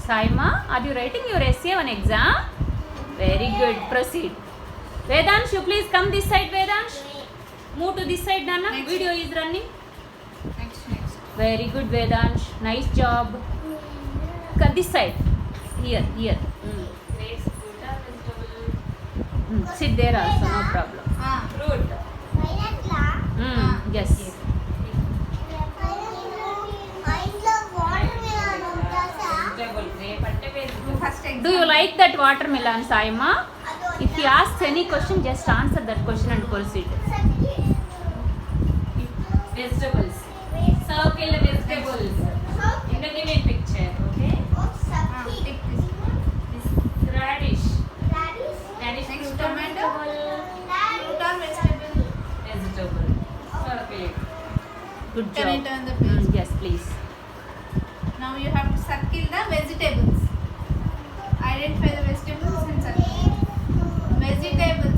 Saima, are you writing your essay on exam? Very good. Proceed. Vedansh, you please come this side, Vedansh. Move to this side, Nana. Next. Video is running. Next. Very good, Vedansh. Nice job. This side. Here. Grapes, fruit or vegetable? Sit there also, no problem. Fruit. Yes. Vegetable. Grape అంటే vegetable. First exam. Do you like that watermelon, Saima? If he asks any question, just answer that question and proceed. Vegetables. Circle vegetables. In the given picture, okay? Take this. This radish. Radish. Next, Fruit or tomato. vegetable? Fruit or vegetable? Vegetable. Circle it. Good Can I job. turn the page? Yes, please. Now you have to circle the vegetables. Identify the vegetables and circle. Vegetables.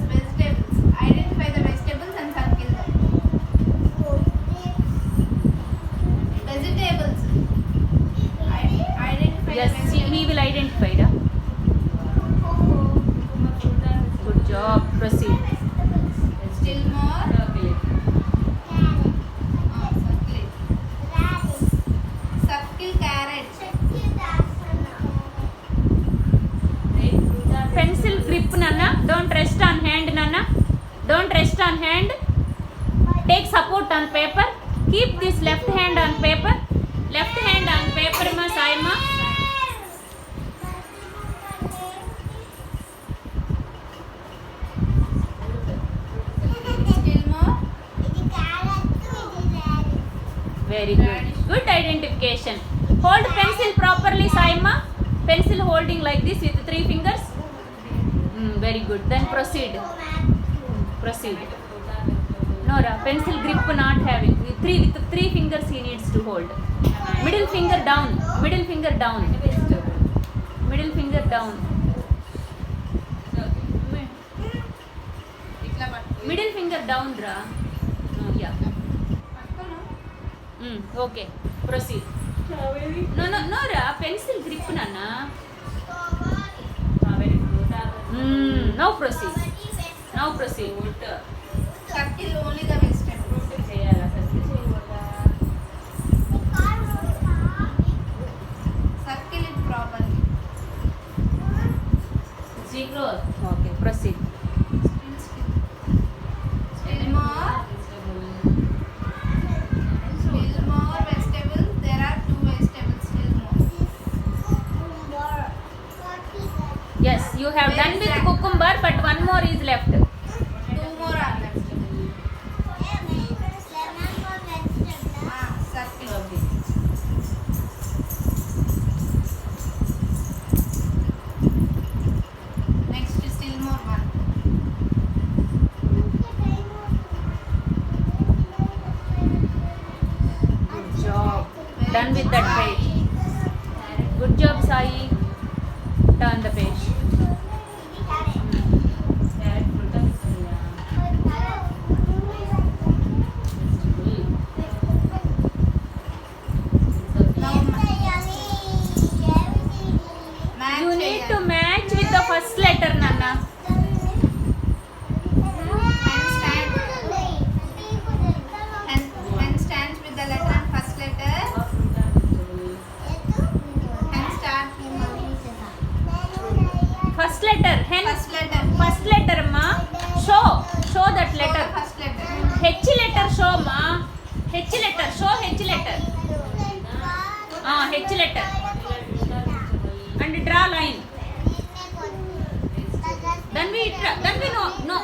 Identify the vegetables and circle them. Vegetables. Identify Yes, the vegetables. he will identify. Da? Good job. Proceed. Still more. Circle it. Circle it. Circle carrot. Grape, fruit or Pencil grip, Nana. Don't rest on hand, Nana. Don't rest on hand. Take support on paper. Keep this left hand on paper. Left hand on paper, ma Saima. Still more. Very good. Good identification. Hold pencil properly, Saima. Pencil holding like this with 3 fingers. Very good. Then proceed. Proceed. Nora, pencil grip not having. With three fingers he needs to hold. Middle finger down. Middle finger down. Middle finger down. ఇట్లా పట్టుకో. Middle finger down, Ra. Yeah. పట్టుకోను. Okay. Proceed. No, Ra. Pencil grip, Nana. Strawberry, fruit or vegetable? Now proceed. Now proceed. Fruit. Circle only the vegetables. Fruit చేయాలా? Circle చేయకూడదా? Circle it properly. Zero. Okay. Proceed. Still more. Vegetable. Still more vegetables. There are 2 vegetables. Still more. Yes, you have done with cucumber, but one more is left. 2 more are left. Circle. Okay. Next, still more one. Good job. Very Done with good. that page. Good job, Sai. Turn the page. Carrot, fruit or vegetable? Now match You need to చేయాలి. match with the first letter, Nana. Hand stands with the letter and first letter. Hand start. First letter. Hen. First letter. First letter, ma. Show that Show letter. the first letter. H letter show, ma. H letter. Show H letter. H letter. And draw line. Then we no.